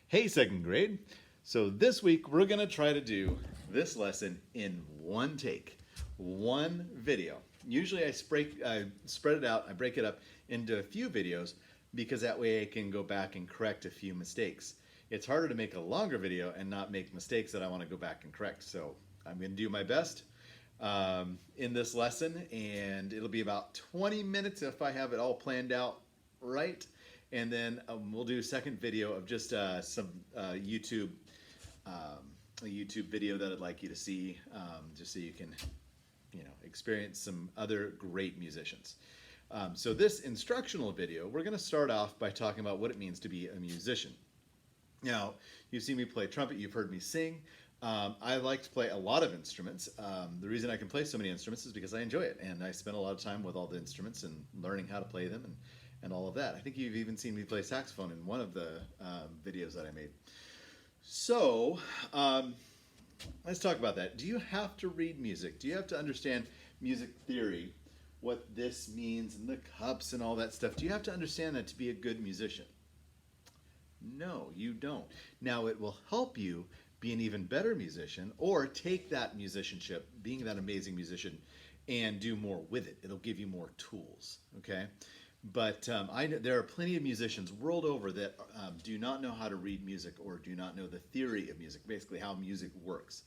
Hey, second grade. So this week we're going to try to do this lesson in one take, one video. Usually I spread it out, I break it up into a few videos because that way I can go back and correct a few mistakes. It's harder to make a longer video and not make mistakes that I want to go back and correct. So I'm going to do my best in this lesson, and it'll be about 20 minutes if I have it all planned out right. And then we'll do a second video of just some a YouTube video that I'd like you to see, just so you can, experience some other great musicians. So this instructional video, we're going to start off by talking about what it means to be a musician. Now, you've seen me play trumpet, you've heard me sing. I like to play a lot of instruments. The reason I can play so many instruments is because I enjoy it, and I spend a lot of time with all the instruments and learning how to play them and all of that. I think you've even seen me play saxophone in one of the videos that I made. So, let's talk about that. Do you have to read music? Do you have to understand music theory, what this means, and the cups and all that stuff? Do you have to understand that to be a good musician? No, you don't. Now, it will help you be an even better musician, or take that musicianship, being that amazing musician, and do more with it. It'll give you more tools, okay? But there are plenty of musicians world over that do not know how to read music or do not know the theory of music, basically how music works.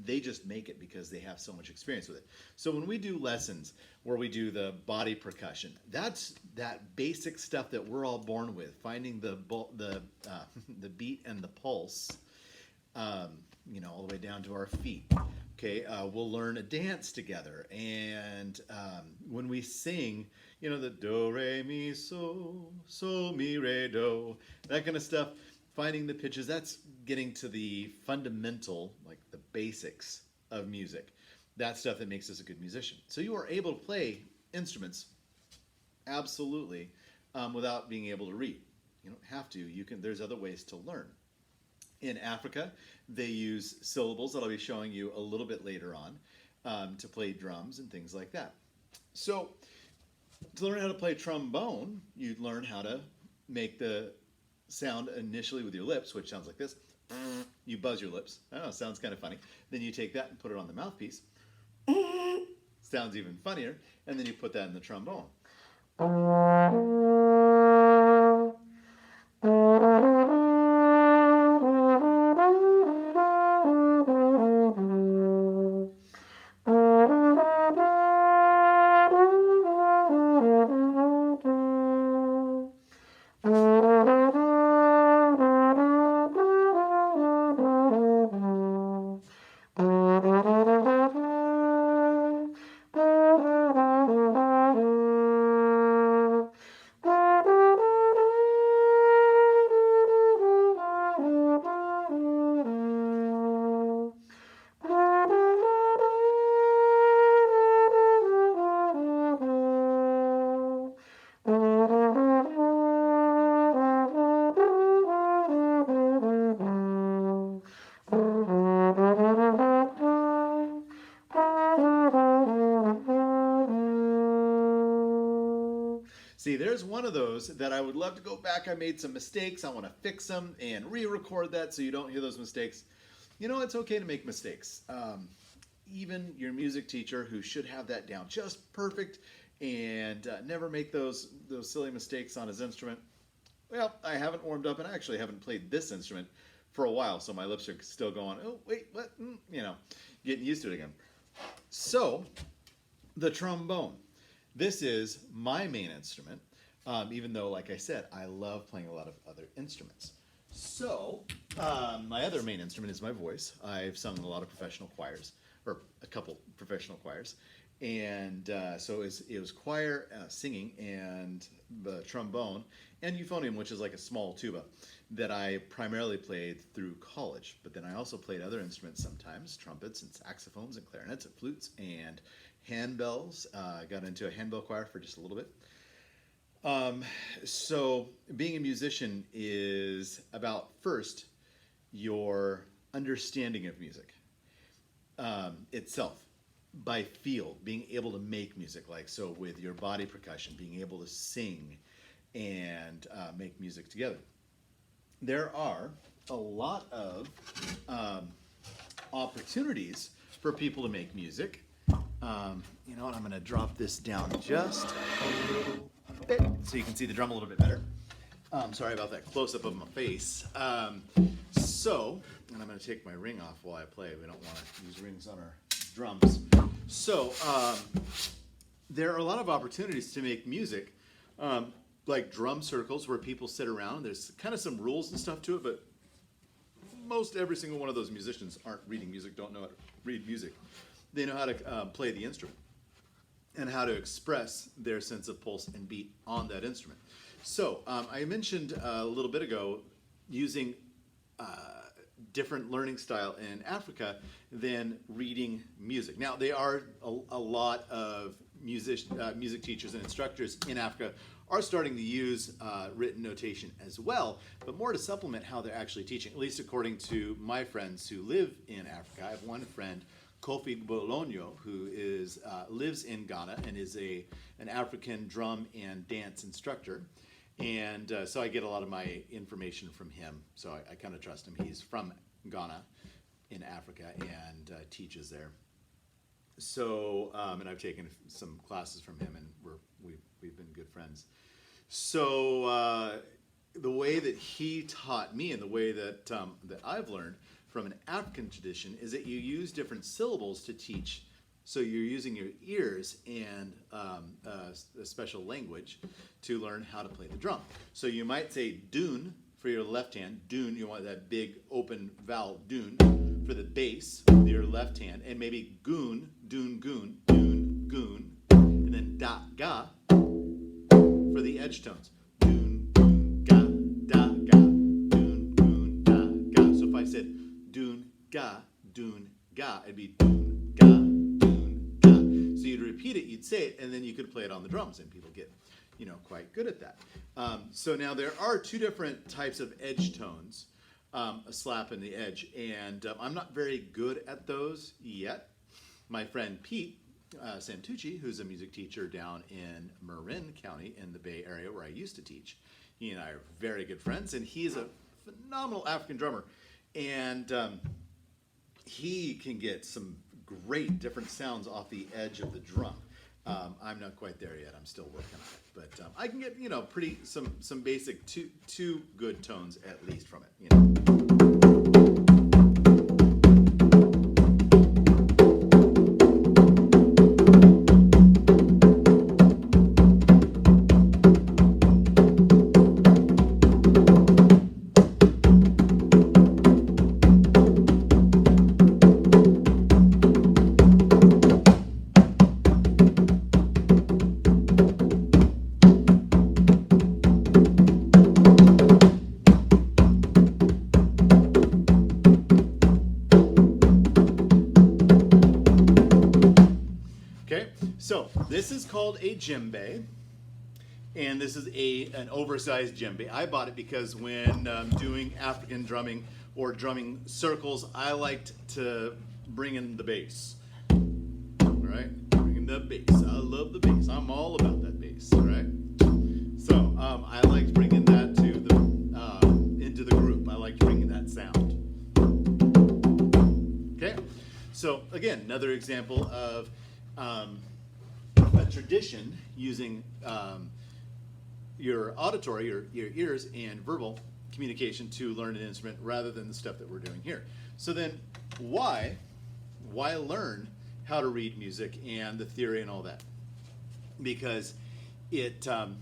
They just make it because they have so much experience with it. So when we do lessons where we do the body percussion, that's that basic stuff that we're all born with, finding the the beat and the pulse, all the way down to our feet. Okay, we'll learn a dance together, and when we sing, the do re mi so mi re do, that kind of stuff. Finding the pitches, that's getting to the fundamental, like the basics of music. That stuff that makes us a good musician. So you are able to play instruments, absolutely, without being able to read. You don't have to. You can. There's other ways to learn. In Africa, they use syllables that I'll be showing you a little bit later on, to play drums and things like that. So, to learn how to play trombone, you learn how to make the sound initially with your lips, which sounds like this. You buzz your lips. I know, it sounds kind of funny. Then you take that and put it on the mouthpiece. Sounds even funnier. And then you put that in the trombone. See, there's one of those that I would love to go back. I made some mistakes. I want to fix them and re-record that so you don't hear those mistakes. It's okay to make mistakes. Even your music teacher, who should have that down just perfect and never make those silly mistakes on his instrument. Well, I haven't warmed up, and I actually haven't played this instrument for a while, so my lips are still going, oh, wait, what? Getting used to it again. So, the trombone. This is my main instrument, even though, like I said, I love playing a lot of other instruments. So, my other main instrument is my voice. I've sung in a lot of professional choirs, or a couple professional choirs. And so it was choir, singing, and the trombone, and euphonium, which is like a small tuba, that I primarily played through college. But then I also played other instruments sometimes, trumpets and saxophones and clarinets and flutes and handbells. I got into a handbell choir for just a little bit. So being a musician is about, first, your understanding of music itself, by feel, being able to make music, like so with your body percussion, being able to sing and make music together. there are a lot of opportunities for people to make music. You know what, I'm gonna drop this down just a bit so you can see the drum a little bit better. Sorry about that close-up of my face. And I'm gonna take my ring off while I play. We don't wanna use rings on our drums. So, there are a lot of opportunities to make music, like drum circles where people sit around. There's kind of some rules and stuff to it, but most every single one of those musicians aren't reading music, don't know how to read music. They know how to play the instrument and how to express their sense of pulse and beat on that instrument. So I mentioned a little bit ago using different learning style in Africa than reading music. Now, there are a lot of music teachers and instructors in Africa are starting to use written notation as well, but more to supplement how they're actually teaching, at least according to my friends who live in Africa. I have one friend, Kofi Bologno, who lives in Ghana and is an African drum and dance instructor. And so I get a lot of my information from him, so I kind of trust him. He's from Ghana in Africa and teaches there. So, and I've taken some classes from him, and we've been good friends. So the way that he taught me and the way that I've learned from an African tradition is that you use different syllables to teach. So you're using your ears and a special language to learn how to play the drum. So you might say dun for your left hand. Dun, you want that big open vowel, dun, for the bass with your left hand. And maybe goon, dun, goon, dun, goon. And then da, ga for the edge tones. Dun, goon, ga, da, ga, dun, goon, da, ga. So if I said dun, ga, it'd be dun, ga, dun, ga. So you'd repeat it, you'd say it, and then you could play it on the drums, and people get, quite good at that. So now there are two different types of edge tones, a slap and the edge, and I'm not very good at those yet. My friend Pete Santucci, who's a music teacher down in Marin County in the Bay Area where I used to teach, he and I are very good friends, and he's a phenomenal African drummer, and he can get some great different sounds off the edge of the drum. I'm not quite there yet. I'm still working on it, but I can get some basic two good tones at least from it. So this is called a djembe, and this is an oversized djembe. I bought it because when doing African drumming or drumming circles, I liked to bring in the bass. All right, bring in the bass. I love the bass. I'm all about that bass. All right. So I liked bringing that to into the group. I liked bringing that sound. Okay. So again, another example of a tradition using your auditory, your ears, and verbal communication to learn an instrument rather than the stuff that we're doing here. So then why learn how to read music and the theory and all that? Because it's kind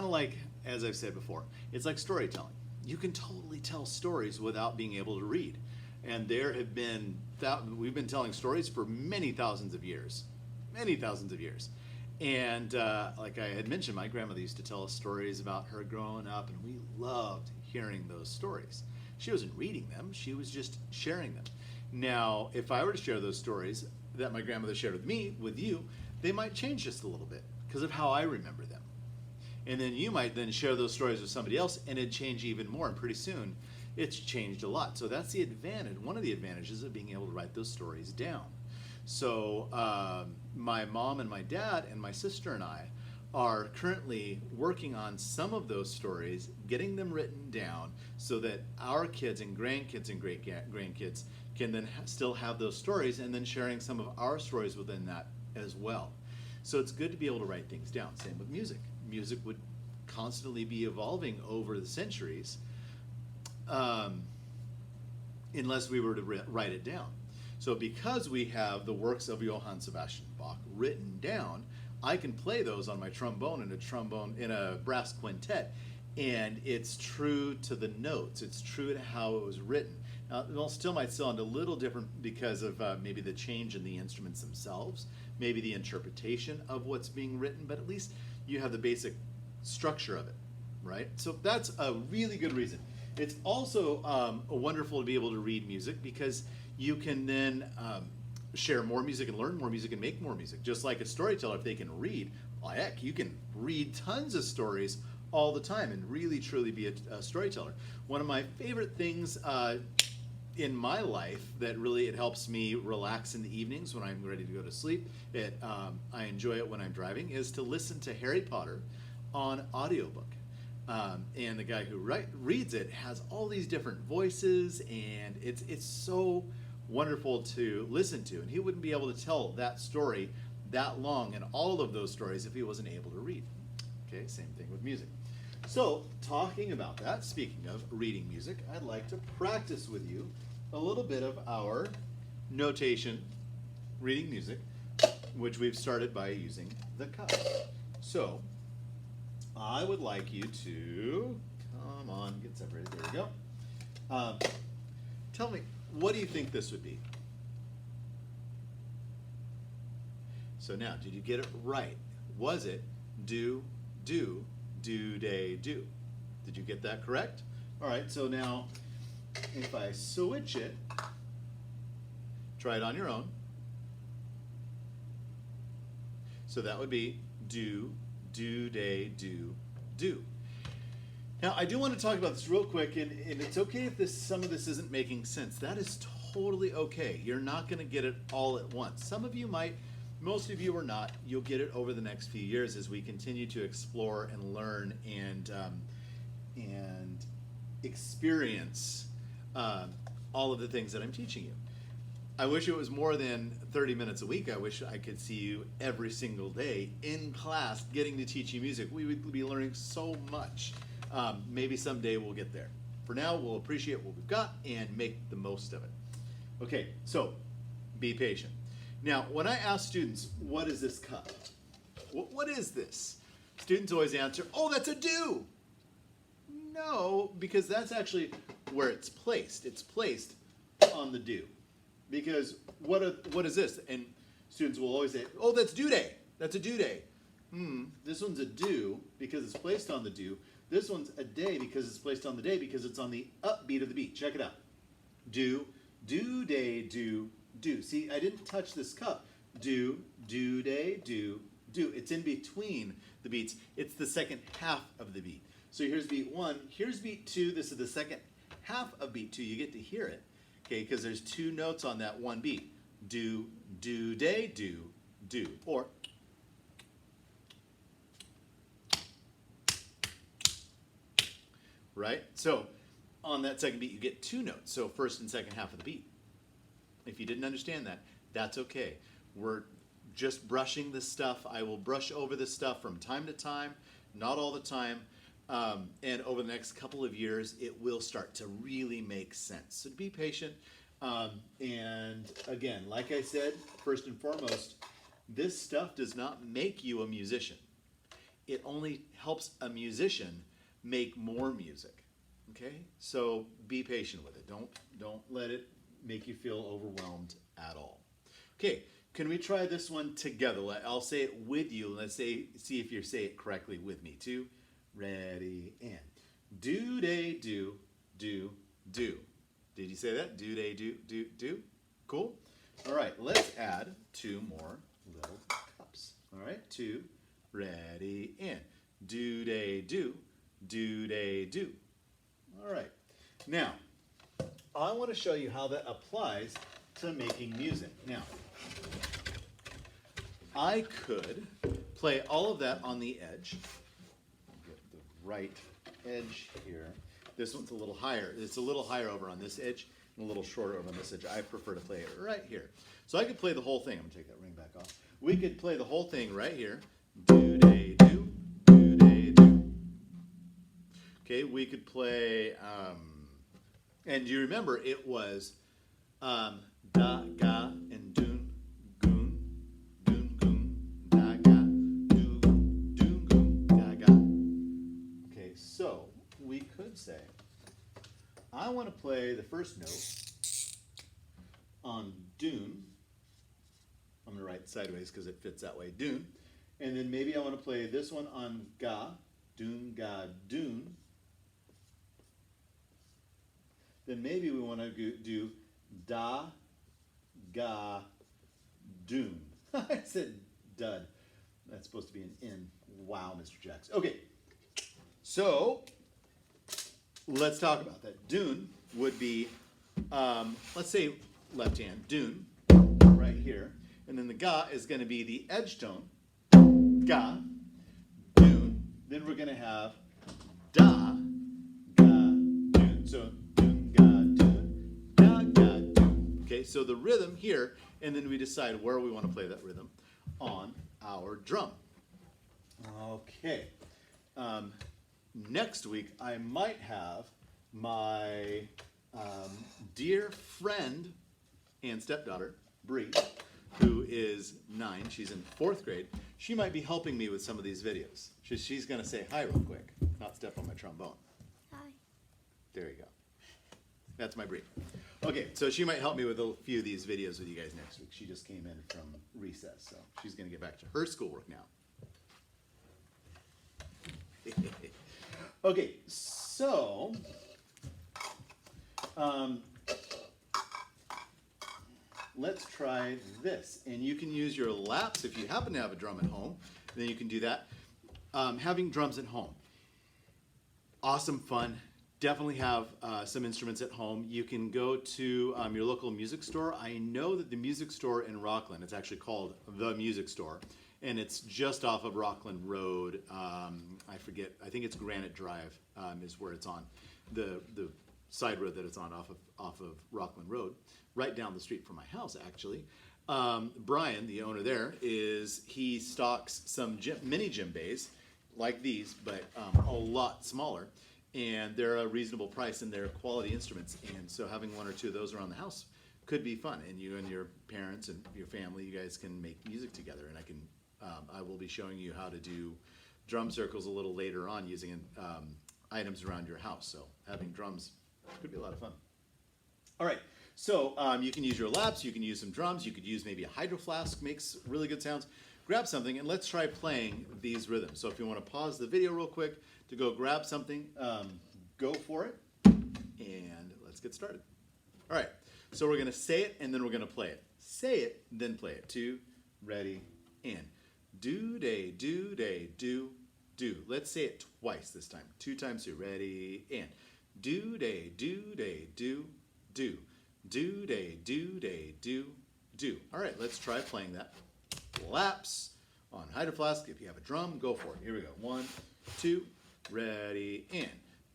of like, as I've said before, it's like storytelling. You can totally tell stories without being able to read. And there have been, we've been telling stories for many thousands of years. And like I had mentioned, my grandmother used to tell us stories about her growing up, and we loved hearing those stories. She wasn't reading them, she was just sharing them. Now, if I were to share those stories that my grandmother shared with me, with you, they might change just a little bit because of how I remember them. And then you might then share those stories with somebody else, and it'd change even more, and pretty soon it's changed a lot. So that's the advantage, one of the advantages of being able to write those stories down. So my mom and my dad and my sister and I are currently working on some of those stories, getting them written down so that our kids and grandkids and great grandkids can then still have those stories, and then sharing some of our stories within that as well. So it's good to be able to write things down. Same with music. Music would constantly be evolving over the centuries, unless we were to write it down. So because we have the works of Johann Sebastian Bach written down, I can play those on my trombone in a brass quintet, and it's true to the notes. It's true to how it was written. Now, it still might sound a little different because of maybe the change in the instruments themselves, maybe the interpretation of what's being written, but at least you have the basic structure of it, right? So that's a really good reason. It's also wonderful to be able to read music, because you can then share more music and learn more music and make more music. Just like a storyteller, if they can read, well, heck, you can read tons of stories all the time and really truly be a storyteller. One of my favorite things in my life that really it helps me relax in the evenings when I'm ready to go to sleep, I enjoy it when I'm driving, is to listen to Harry Potter on audiobook. And the guy who reads it has all these different voices, and it's so wonderful to listen to. And he wouldn't be able to tell that story that long and all of those stories if he wasn't able to read. Okay, same thing with music. So, talking about that, speaking of reading music, I'd like to practice with you a little bit of our notation reading music, which we've started by using the cups. So, I would like you to, come on, get separated, there we go. Tell me, what do you think this would be? So now, did you get it right? Was it do, do, do, day, do? Did you get that correct? All right, so now, if I switch it, try it on your own. So that would be do, do, day, do, do. Now, I do want to talk about this real quick, and it's okay if some of this isn't making sense. That is totally okay. You're not going to get it all at once. Some of you might, most of you are not. You'll get it over the next few years as we continue to explore and learn and experience all of the things that I'm teaching you. I wish it was more than 30 minutes a week. I wish I could see you every single day in class getting to teach you music. We would be learning so much. Maybe someday we'll get there. For now, we'll appreciate what we've got and make the most of it. Okay, so be patient. Now, when I ask students, what is this cup? What is this? Students always answer, oh, that's a do. No, because that's actually where it's placed. It's placed on the do. Because what is this? And students will always say, oh, that's due day. That's a due day. This one's a do because it's placed on the do. This one's a day because it's placed on the day because it's on the upbeat of the beat. Check it out. Do, do, day, do, do. See, I didn't touch this cup. Do, do, day, do, do. It's in between the beats. It's the second half of the beat. So here's beat one. Here's beat two. This is the second half of beat two. You get to hear it. Okay, because there's two notes on that one beat. Do, do, day, do, do. Or right? So on that second beat, you get two notes. So first and second half of the beat. If you didn't understand that, that's okay. We're just brushing this stuff. I will brush over this stuff from time to time, not all the time. And over the next couple of years, it will start to really make sense. So be patient. And again, like I said, first and foremost, this stuff does not make you a musician. It only helps a musician make more music. Okay? So be patient with it. Don't let it make you feel overwhelmed at all. Okay, can we try this one together? I'll say it with you. Let's see if you say it correctly with me. Two, ready, and do, day, do, do, do. Did you say that? Do, day, do, do, do. Cool. All right, let's add two more little cups. All right, two, ready, and do, day, do, day, do. All right. Now, I want to show you how that applies to making music. Now, I could play all of that on the edge. Get the right edge here. This one's a little higher. It's a little higher over on this edge and a little shorter over on this edge. I prefer to play it right here. So I could play the whole thing. I'm going to take that ring back off. We could play the whole thing right here. Do-day-do, do-day-do. Okay, we could play, and you remember it was da, ga, and doon, goon, doon, goon, da, ga, do, doon, goon, da, ga. Okay, so we could say, I want to play the first note on doon. I'm going to write sideways because it fits that way, doon. And then maybe I want to play this one on ga, doon, ga, doon. Then maybe we want to do da, ga, doon. I said dud. That's supposed to be an N. Wow, Mr. Jackson. Okay, so let's talk about that. Doon would be, let's say left hand, doon, right here. And then the ga is going to be the edge tone, ga, doon. Then we're going to have da, ga, doon. So doon, ga, doon, da, ga, doon. Okay, so the rhythm here, and then we decide where we want to play that rhythm on our drum. Okay. Next week, I might have my dear friend and stepdaughter, Bree, who is 9. She's in 4th grade. She might be helping me with some of these videos. She's going to say hi real quick, not step on my trombone. Hi. There you go. That's my Bree. Okay, so she might help me with a few of these videos with you guys next week. She just came in from recess, so she's going to get back to her schoolwork now. Okay, so let's try this. And you can use your laps if you happen to have a drum at home. Then you can do that. Having drums at home. Awesome fun. Definitely have some instruments at home. You can go to your local music store. I know that the music store in Rockland, it's actually called The Music Store, and it's just off of Rockland Road. I forget, I think it's Granite Drive is where it's on. The side road that it's on off of Rockland Road, right down the street from my house, actually. Brian, the owner there, he stocks some mini djembes like these, but a lot smaller, and they're a reasonable price and they're quality instruments. And so having 1 or 2 of those around the house could be fun. And you and your parents and your family, you guys can make music together. And I will be showing you how to do drum circles a little later on using items around your house. So having drums could be a lot of fun. All right, so you can use your laps, you can use some drums, you could use maybe a hydro flask, makes really good sounds. Grab something and let's try playing these rhythms. So if you want to pause the video real quick to go grab something, go for it, and let's get started. All right, so we're going to say it and then we're going to play it. Say it, then play it. 2, ready, and do, day, do, day, do, do. Let's say it twice this time. 2 times 2, ready, and do, day, do, day, do, do. Do, day, do, day, do, do. All right, let's try playing that. Laps on hydro flask. If you have a drum, go for it. Here we go. 1, 2, ready, and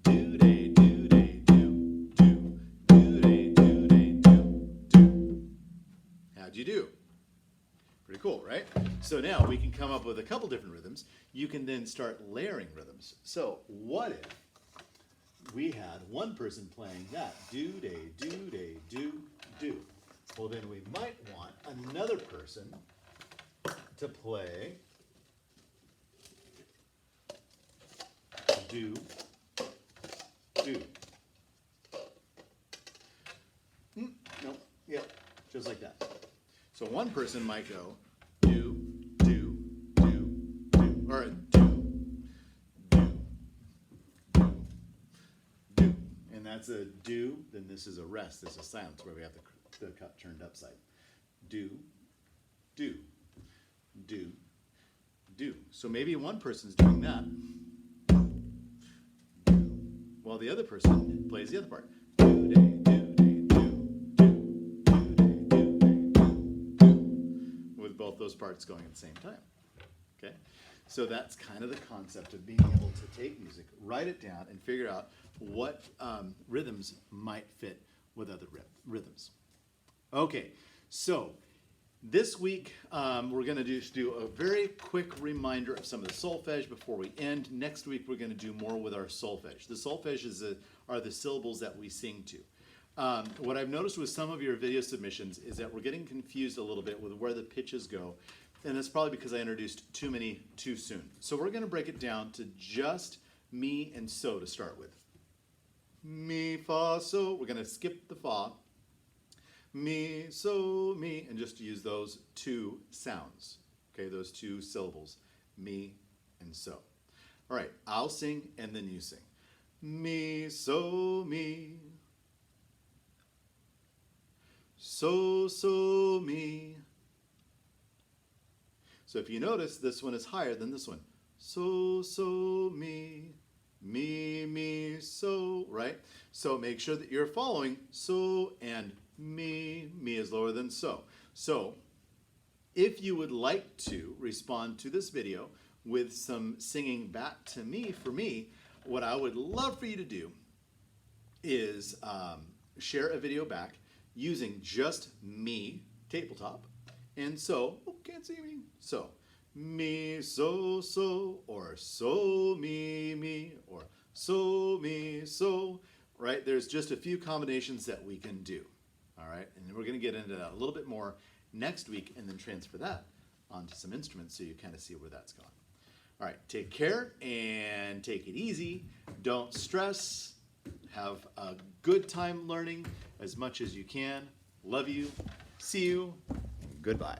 do, day, do, day, do, do. Do, day, do, day, do, do. How'd you do? Pretty cool, right? So now we can come up with a couple different rhythms. You can then start layering rhythms. So what if we had one person playing that? Do, day, do, day, do, do. Well, then we might want another person to play do, do. No, yep, just like that. So one person might go do, do, do, do, or do, do, do, do. And that's a do, then this is a rest, this is silence where we have the cup turned upside. Do, do, do, do. So maybe one person's doing that, while the other person plays the other part. Do, day, do, day, do, do, do, day, do, day, do, do. With both those parts going at the same time. Okay? So that's kind of the concept of being able to take music, write it down, and figure out what rhythms might fit with other rhythms. Okay, so this week we're going to do a very quick reminder of some of the solfege before we end. Next week we're going to do more with our solfege. The solfege are the syllables that we sing to. What I've noticed with some of your video submissions is that we're getting confused a little bit with where the pitches go, and that's probably because I introduced too many too soon. So we're going to break it down to just mi and so to start with. Mi, fa, so. We're going to skip the fa. Mi, so, mi, and just use those two sounds, okay, those two syllables, mi and so. All right, I'll sing and then you sing. Mi, so, mi. So, so, mi. So if you notice, this one is higher than this one. So, so, mi. Mi, mi, so, right? So make sure that you're following so and mi. Mi is lower than so. So if you would like to respond to this video with some singing back to me for me, what I would love for you to do is share a video back using just mi, tabletop, and so, oh, can't see me, so. Mi, so, so, or so, mi, or so, mi, so, right? There's just a few combinations that we can do, all right? And we're going to get into that a little bit more next week and then transfer that onto some instruments so you kind of see where that's going. All right, take care and take it easy. Don't stress. Have a good time learning as much as you can. Love you. See you. Goodbye.